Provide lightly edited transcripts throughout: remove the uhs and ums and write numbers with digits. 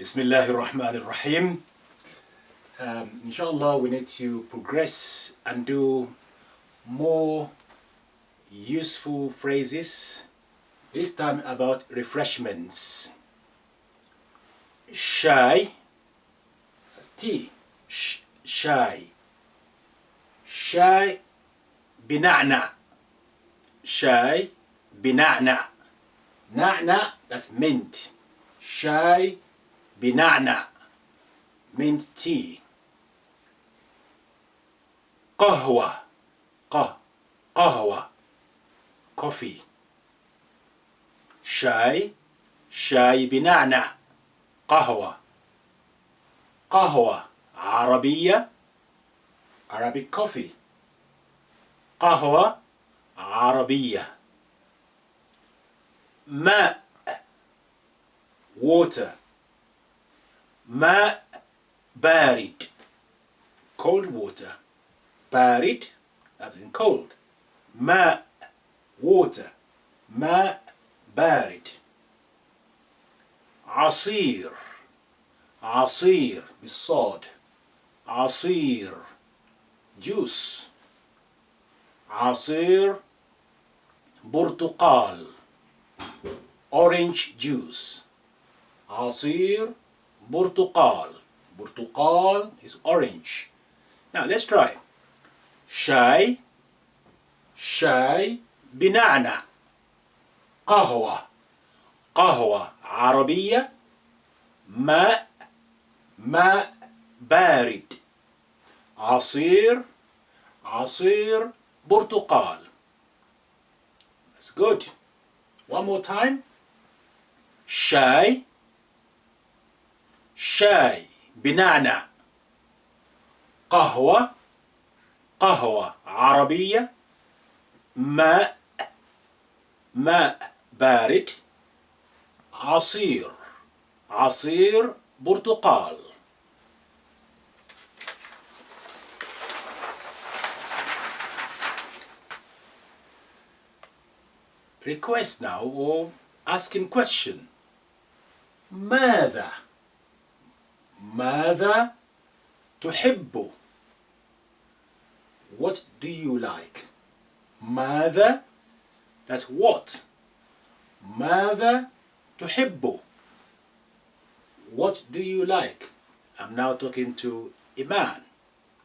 Bismillahirrahmanirrahim. Inshallah, we need to progress and do more useful phrases. This time about refreshments. Shy, tea, shy. Shy bina'na. Shy bina'na. Na'na, that's mint. Shy bina'na, mint tea. Qahwa, qahwa, coffee. Shy bina'na, qahwa. Qahwa, Arabiya, Arabic coffee. Qahwa, Arabiya. Ma, water. Ma, barid, cold water. Barid, that means cold. Ma, water. Ma, barid. Asir, asir, بالصاد. Asir, juice. Asir, برتقال, orange juice. Asir, برتقال. Burtuqal is orange. Now let's try. Shy bina'na. قهوة عربية. ماء بارد. عصير برتقال. That's good. One more time. Shy بنعنع. قهوة عربية. ماء بارد. عصير برتقال. Request now or asking question. ماذا تحب? What do you like? ماذا, that's what. ماذا تحب? What do you like? I'm now talking to Imran.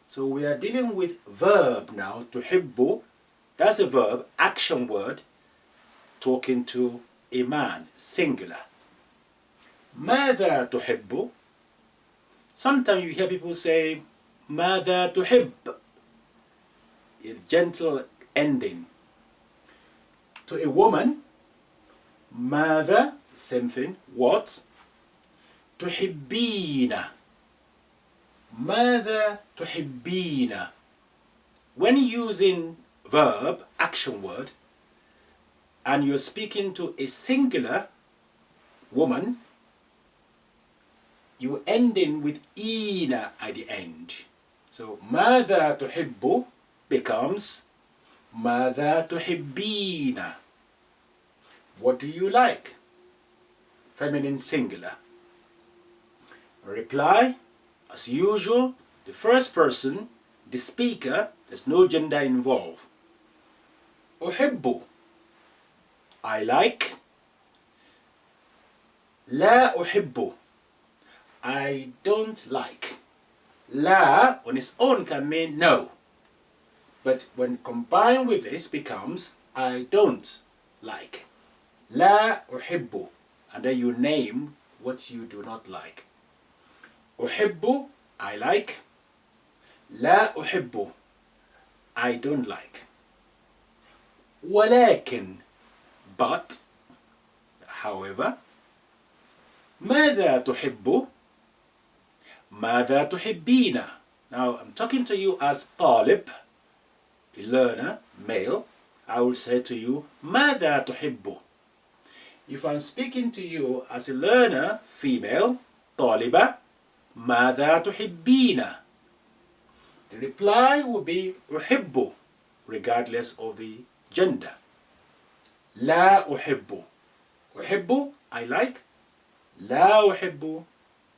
So we are dealing with verb now. تحب, that's a verb, action word, talking to Imran, singular. ماذا تحب? Sometimes you hear people say ماذا تحب, a gentle ending. To a woman, ماذا, same thing, what? تحبين, ماذا تحبين. When using verb, action word, and you're speaking to a singular woman, you ending with ina at the end. So ماذا تحب becomes ماذا تحبين. What do you like? Feminine singular. Reply, as usual, the first person, the speaker, there's no gender involved. أحب, I like. لا أحب, I don't like. La on its own can mean no, but when combined with this becomes I don't like. La أحب, and then you name what you do not like. أحب, I like. La أحب, I don't like. ولكن, but, however. ماذا تحب? ماذا تحبين? Now I'm talking to you as طالب, a learner, male. I will say to you ماذا تحب? If I'm speaking to you as a learner, female, طالبة, ماذا تحبين? The reply will be أحب, regardless of the gender. لا أحب. أحب, I like. لا أحب,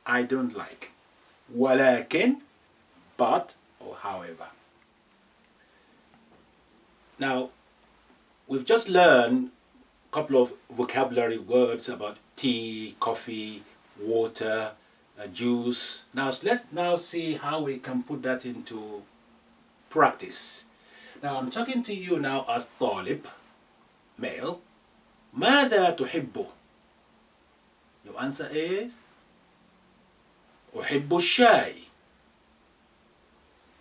I don't like. ولكن, but, or however. Now, we've just learned a couple of vocabulary words about tea, coffee, water, juice. Now, let's now see how we can put that into practice. Now, I'm talking to you now as طالب, male. ماذا تحب? Your answer is أحب الشاي.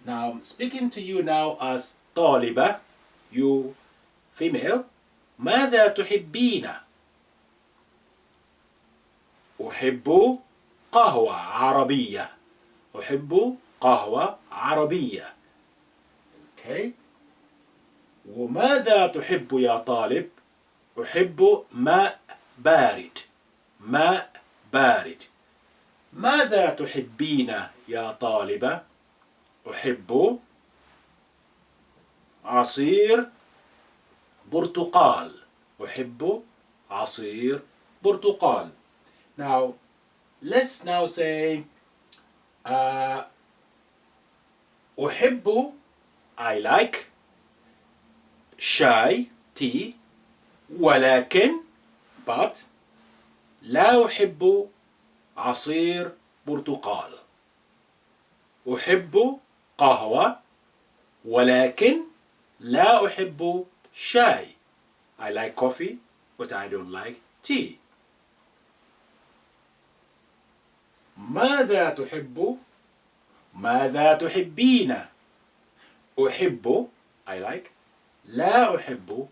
Now, I'm speaking to you now as طالبة, you female. ماذا تحبين؟ أحب قهوة عربية. أحب قهوة عربية. Okay. وماذا تحب يا طالب؟ أحب ماء بارد. ماء بارد. ماذا تحبين يا طالبة؟ أحب عصير برتقال. أحب عصير برتقال. Now, let's now say أحب, I like, شاي, tea, ولكن, but, لا أحب عصير برتقال. أحب قهوة ولكن لا أحب شاي. I like coffee but I don't like tea. ماذا تحب؟ ماذا تحبين؟ أحب, I like, لا أحب,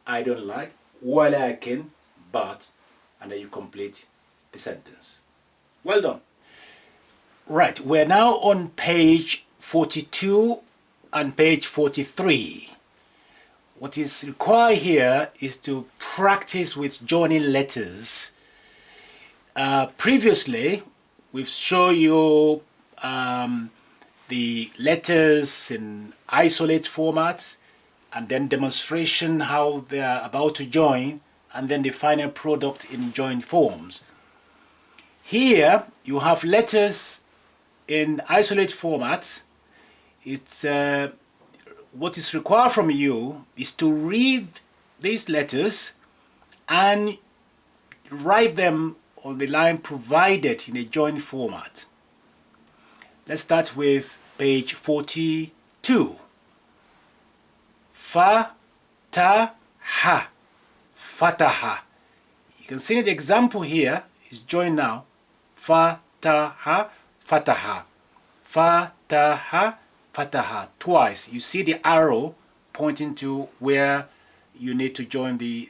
I don't like, ولكن, but, and then you complete the sentence. Well done. Right, we're now on page 42 and page 43. What is required here is to practice with joining letters. Previously, we've shown you the letters in isolate format, and then demonstration how they are about to join, and then the final product in joined forms. Here you have letters in isolate format. It's what is required from you is to read these letters and write them on the line provided in a joined format. Let's start with page 42. Fa-ta-ha, fataha. You can see the example here is joined now. Fa-ta-ha, fataha. Fa-ta-ha, fataha. Twice. You see the arrow pointing to where you need to join the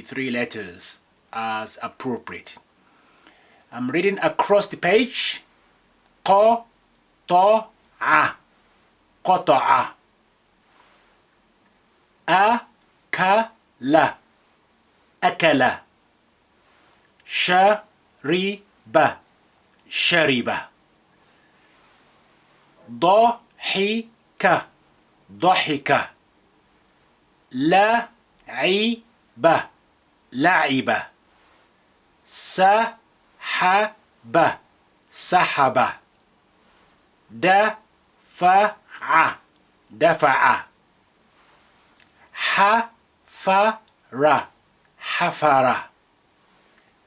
three letters as appropriate. I'm reading across the page. Qa-ta-a, qata'a. Akala, akala. Shariba, shariba. Dahika, dahika. La'iba, la'iba. Sahaba, sahaba. Dafa'a, dafa'a. Hafara, hafara.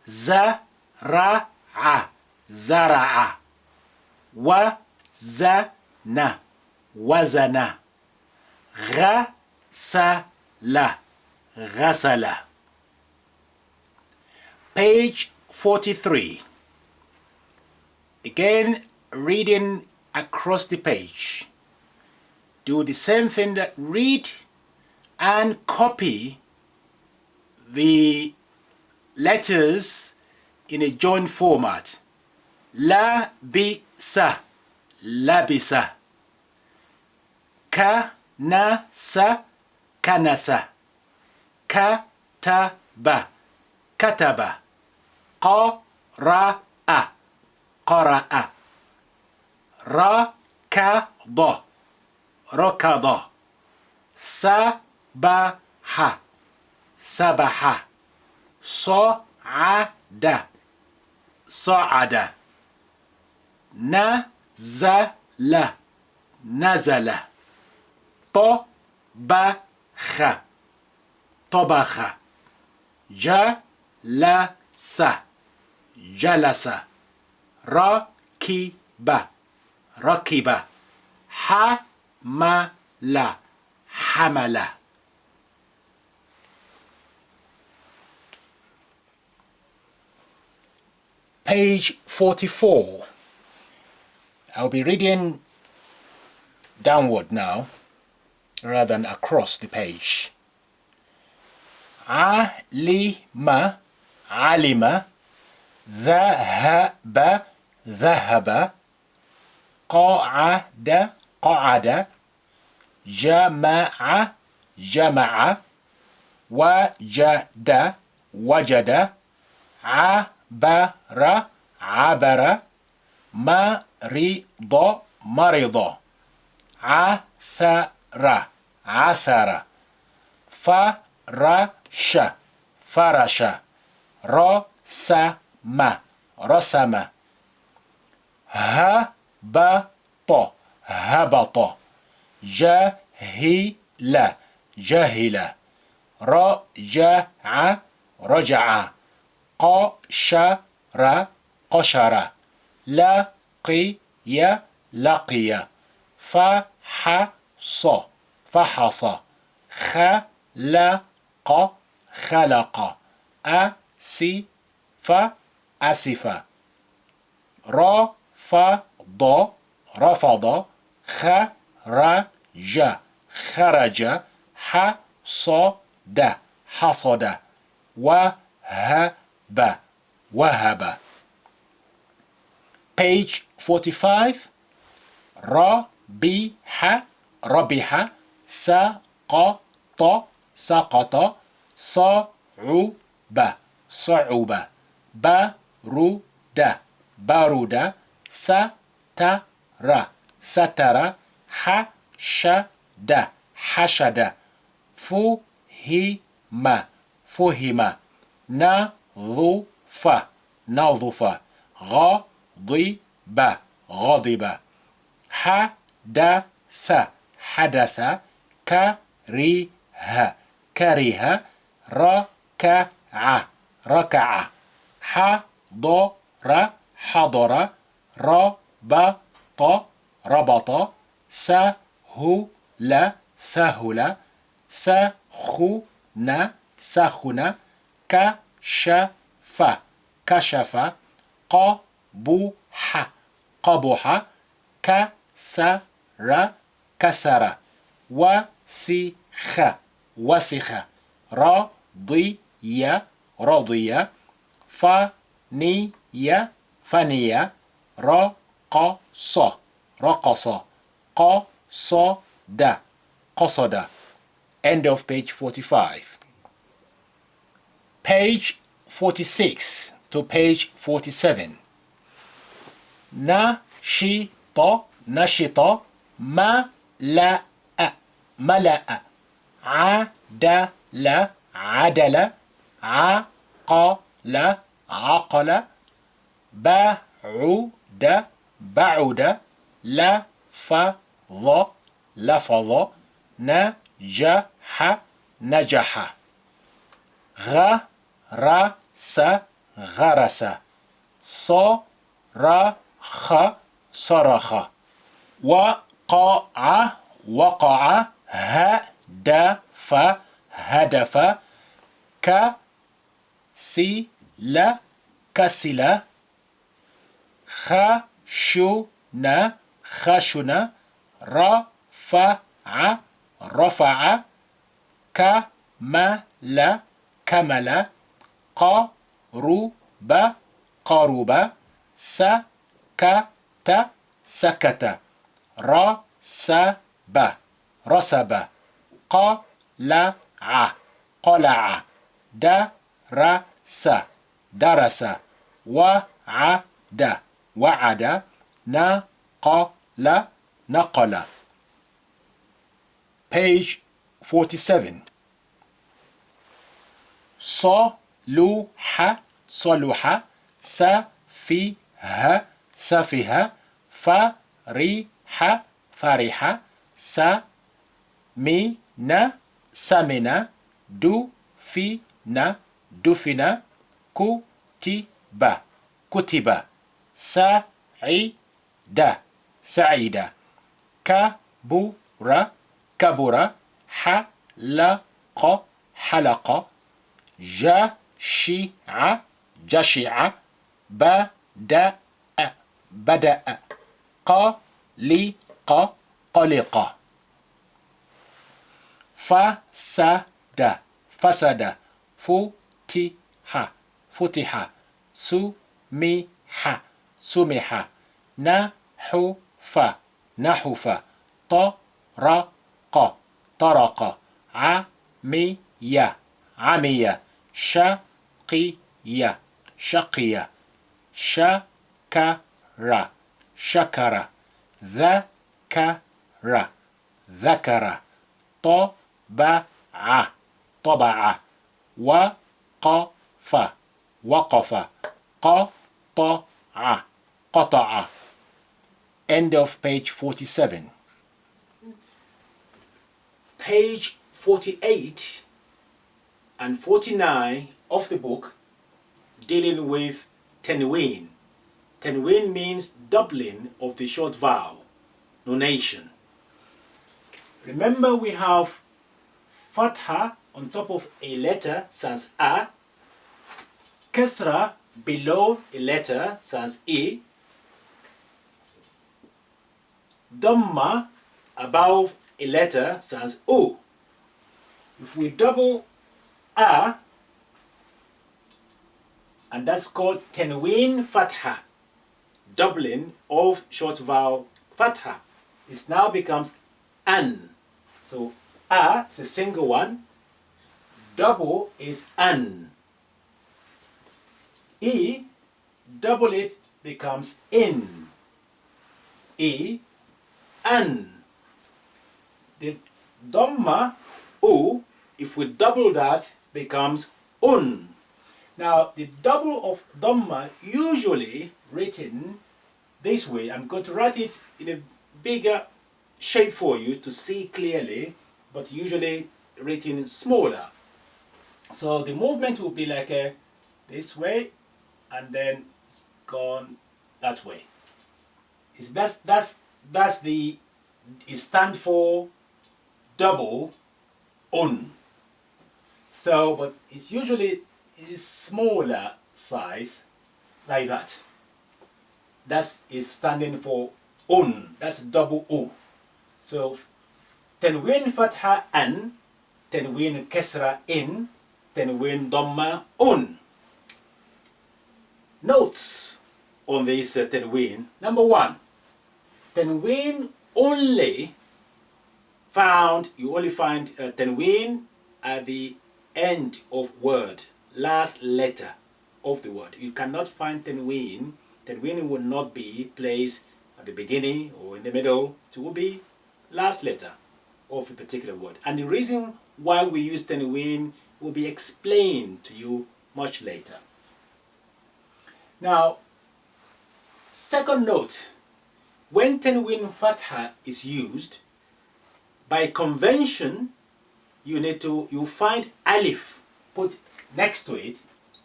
Zara'a, zara'a. Wazana, wazana. Ghasala, ghasala. Page 43. Again, reading across the page. Do the same thing, that read and copy the letters in a joined format. Labisa, labisa. Kanasa, kanasa. Kataba, kataba. Qara'a, qara'a. Rakada, rakada. Sabaha, sabaha. Sa'ada, sa'ada. نزل نزل طبخ طبخ جلس جلس ركب ركب حمل حمل. Page 44. I'll be reading downward now rather than across the page. علم علم ذهب ذهب قعد قعد جمع جمع وجد وجد عبر عبر مرض مرض عثر عثر فرش فرش رسم رسم هبط هبط جهل جهل رجع رجع قشر قشر لقي لقي فحص فحص خلق خلق أسف أسف رفض رفض خرج خرج حصد حصد وهب وهب. Page 45. ربح ربح سقط سقط صعب صعب برد برد ستر ستر حشد حشد فهم فهم نظف نظف غضب غضب حدث حدث كره كره ركع ركع حضر حضر ربط ربط سهل سهل سخن سخن كشف كشف قبح قبح كسر كسر وسخ وسخ رضي رضي فني فني رقص رقص قصد قصد. End of page 45. Page 46 to page 47. نشط نشط ملأ ملأ عدل عدل عقل عقل بعد بعد لفظ لفظ نجح نجح غرس غرس صرخ صرخ وقع وقع هدف هدف كسل كسل خشن خشن رفع رفع كمل كمل قرب قرب سكت سكت رسب رسب قلع قلع درس درس وعد وعد نقل نقل. Page 47. صلح صلح سفه سفه فرح فرح سمن سمن دفن دفن كتب كتب سعيد سعيد كبر كبر حلق حلق جشع جشع بدأ بدأ قلق قلق فسد فسد فتح فتح سمح سمح نحف نحف طرق طرق عمي عمي شقي شقي شكر شكر ذكر ذكر طبع طبع وقف وقف قطع قطع. End of page 47. Page 48 and 49 of the book dealing with Tanween. Tanween means doubling of the short vowel, nunation. Remember, we have fatha on top of a letter sans a, kasra below a letter sans e, dhamma above a letter sans o. If we double a, and that's called Tanween fatha, doubling of short vowel fatha, it now becomes an. So a is a single one, double is an. E, double it becomes in. E, an. The dhamma o, if we double that, becomes un. Now the double of dhamma usually written this way. I'm going to write it in a bigger shape for you to see clearly, but usually written smaller. So the movement will be like this way, and then it's gone that way. That's the, it stands for double un. So, but it's usually is smaller size like that. That is standing for un. That's double o. So Tanween fatha an, Tanween kasra in, Tanween dhamma un. Notes on this Tanween. Number one, Tanween only found, you only find Tanween at the end of word, last letter of the word. You cannot find Tanween. Tanween will not be placed at the beginning or in the middle. It will be last letter of a particular word. And the reason why we use Tanween will be explained to you much later. Now, second note, when Tanween fatha is used, by convention, you find alif put next to it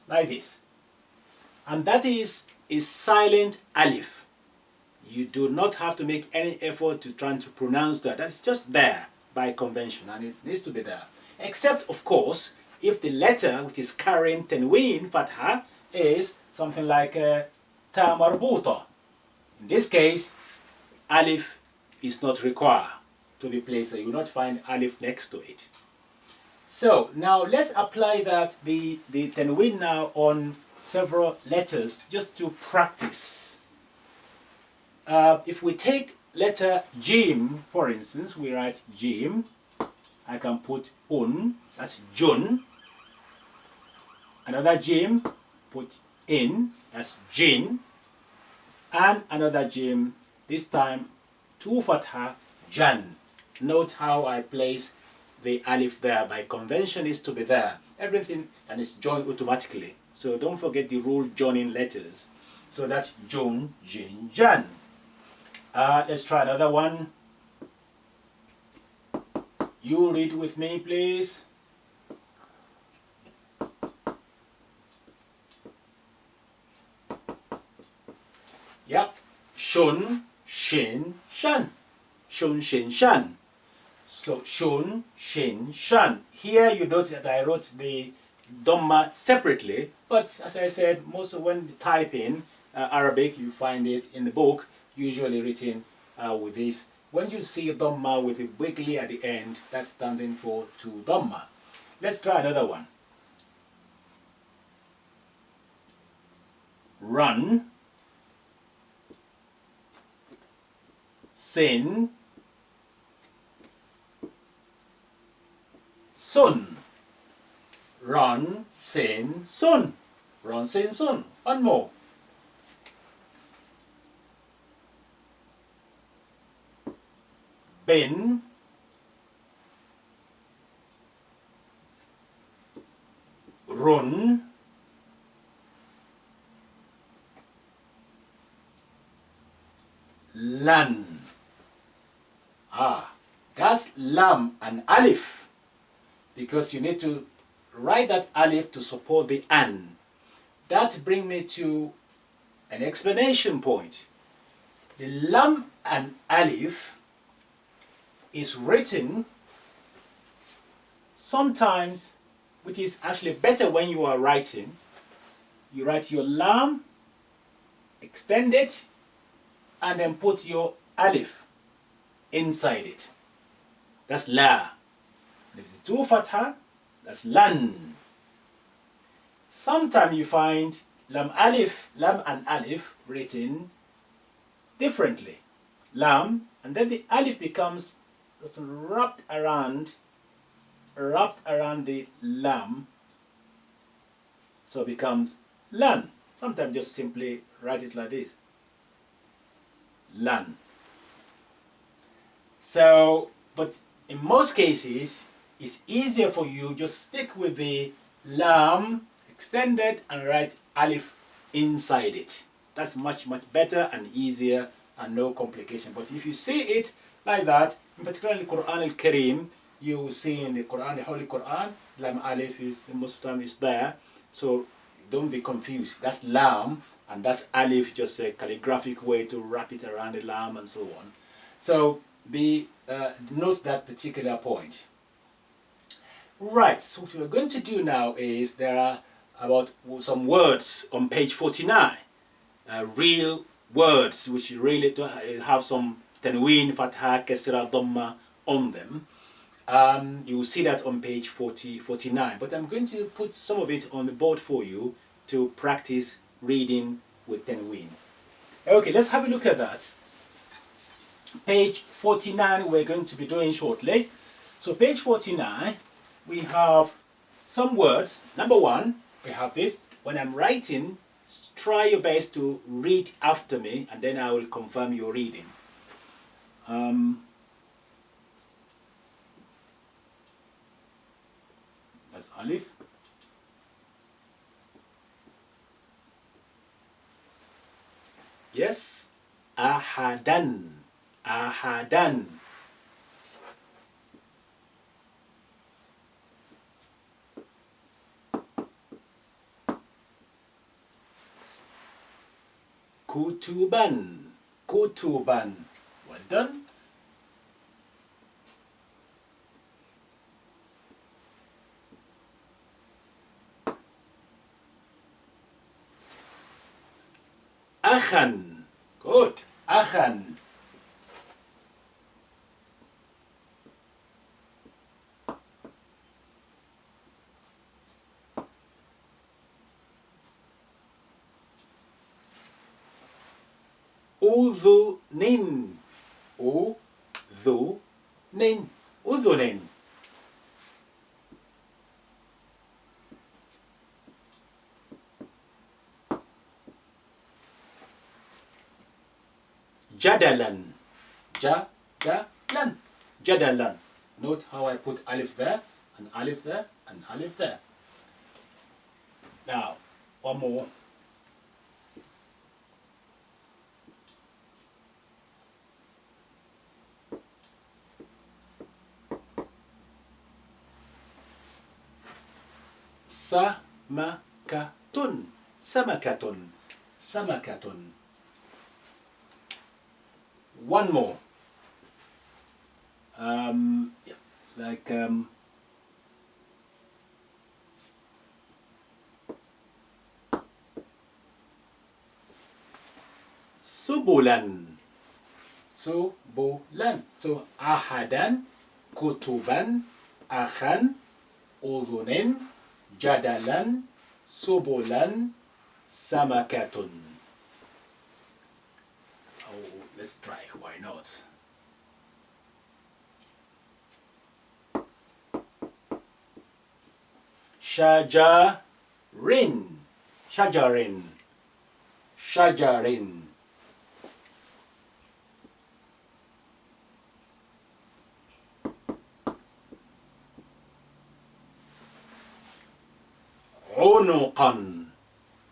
like this, and that is a silent alif. You do not have to make any effort to try to pronounce that. That's just there by convention, and it needs to be there. Except, of course, if the letter which is carrying Tanween fatha is something like ta marbuta. In this case, alif is not required to be placed. So you will not find alif next to it. So now let's apply that the Tanween now on several letters just to practice. If we take letter Jim, for instance, we write Jim. I can put un, that's Jun. Another Jim, put in, that's Jin. And another Jim, this time two fatha, Jan. Note how I place the alif there. By convention is to be there. Everything and it's joined automatically. So don't forget the rule joining letters. So that's Jun, Jin, Jan. Let's try another one. You read with me, please. Yep. Shun, shin, shan. Shun, shin, shan. So shun, shin, shan. Here you note that I wrote the Dhamma separately, but as I said, most of when you type in Arabic, you find it in the book, usually written with this. When you see Dhamma with a wiggly at the end, that's standing for to Dhamma. Let's try another one. Run, sin, sun. Run, sin, sun. Run, sin, sun. One more. Bin, run, lan. That's lam and alif, because you need to write that alif to support the an. That brings me to an explanation point. The lam and alif is written sometimes, which is actually better when you are writing. You write your lam, extend it, and then put your alif inside it. That's la. And if it's two fatha, that's lan. Sometimes you find lam and alif written differently. Lam, and then the alif becomes just wrapped around the lam, so it becomes lan. Sometimes just simply write it like this. Lan. So, but in most cases, it's easier for you just stick with the lam extended and write alif inside it. That's much better and easier and no complication. But if you see it like that, in particular in the Quran al-Kareem, you will see in the Quran, the Holy Quran, lam alif is most of the time is there. So don't be confused. That's lam and that's alif, just a calligraphic way to wrap it around the lam and so on. So note that particular point. Right, so what we're going to do now is there are about some words on page 49, real words which really have some tanween, fatha, kasra, dhamma on them. You will see that on page 49, but I'm going to put some of it on the board for you to practice reading with tanween. Okay, let's have a look at that. Page 49 we're going to be doing shortly. So page 49, we have some words. Number one, we have this. When I'm writing, try your best to read after me and then I will confirm your reading. That's alif. Yes, ahadan. Ahadan. Kutuban. Kutuban. Well done. Akhan. Good. Akhan. Udhunin. Udhunin. Udhunin. Jadalan. Jadalan. Jadalan. Note how I put alif there, and alif there, and alif there. Now, one more. Samakatun. Samakatun. Samakatun. One more. Yeah, like subulan. Subulan. So ahadan, kutuban, akhan, udhunin, jadalan, subulan, samakatun. Oh, let's try. Why not? Shajarin. Shajarin. Shajarin. Unuqan.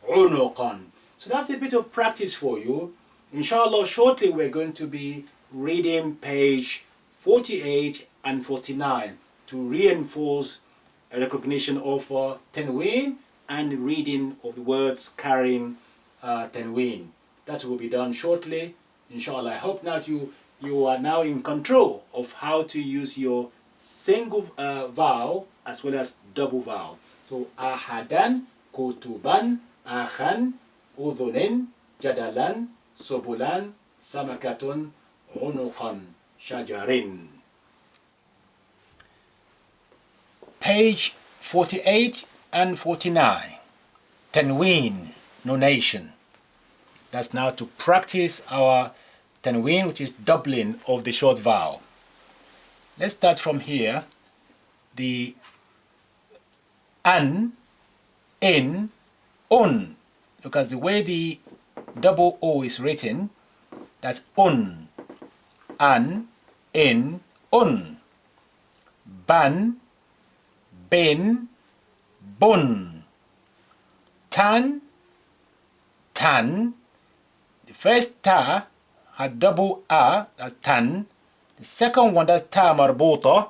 Unuqan. So that's a bit of practice for you. Inshallah, shortly we're going to be reading page 48 and 49 to reinforce a recognition of Tanween and reading of the words carrying Tanween. That will be done shortly. Inshallah, I hope that you are now in control of how to use your single vowel as well as double vowel. So ahadan, kutuban, akhan, udhunin, jadalan, subulan, samakatun, unuqan, shajarin. Page 48 and 49. Tanween, nunation. That's now to practice our Tanween, which is doubling of the short vowel. Let's start from here. The an, in, un. Look at the way the double O is written. That's un. An, in, un. Ban, bin, bun. Tan, tan. The first ta had double a, that's tan. The second one, that's ta marbuta,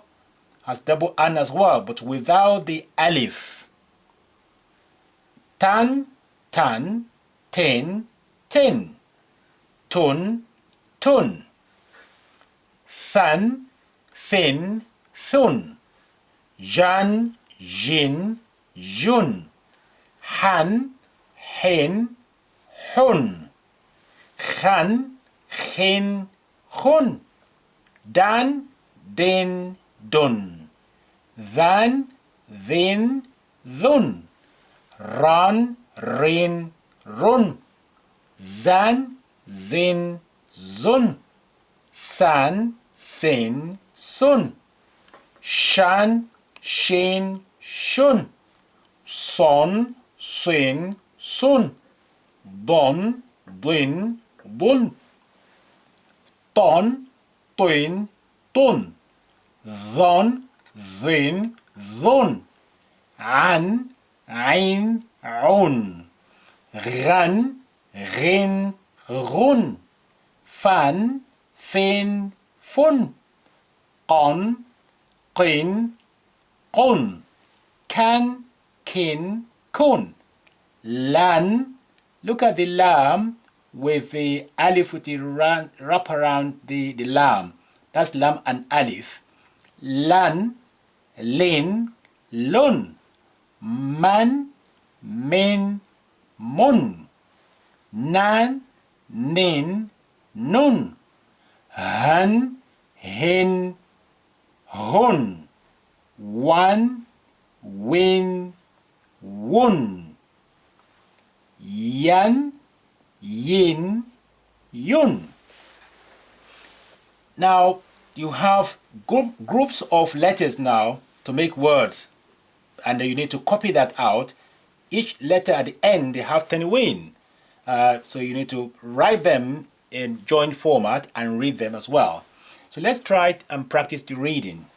has double an as well, but without the alif. Tan, tan, tin, tin. Tun, tun. Than, thin, thun. Jan, jin, jun. Han, hin, hun. Khan, khin, khun. Dan, din, dun. Than, thin, thun. Ran, rin, run. Zan, zin, zun. San, sin, sun. Shan, shin, shun. Son, sin, sun. Don, din, dun. Ton, twin, tun. Dhon, dhin, dhun. An, ain, un. Ghan, ghin, ghun. Fan, fin, fun. Qon, qin, qun. Kan, kin, kun. Lan, look at the lam with the alif with the wrap around the lam. That's lam and alif. Lan, lin, lun. Man, min, mun. Nan, nin, nun. Han, hin, hun. Wan, win, wun. Yan, yin, yun. Now you have groups of letters now to make words, and you need to copy that out. Each letter at the end, they have Tanween. So you need to write them in joint format and read them as well. So let's try it and practice the reading.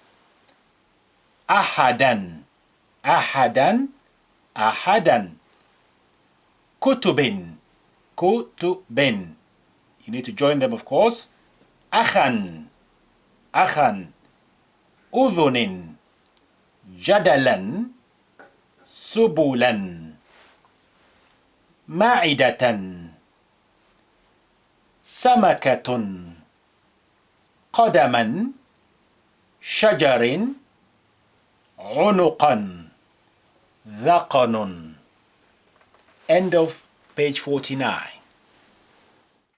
Ahadan, ahadan, ahadan. Kutubin, kutubin. You need to join them, of course. Akhan, akhan. Udhunin, jadalan, سبلا معدة سمكة قدما شجر عنقا ذقن. End of page 49.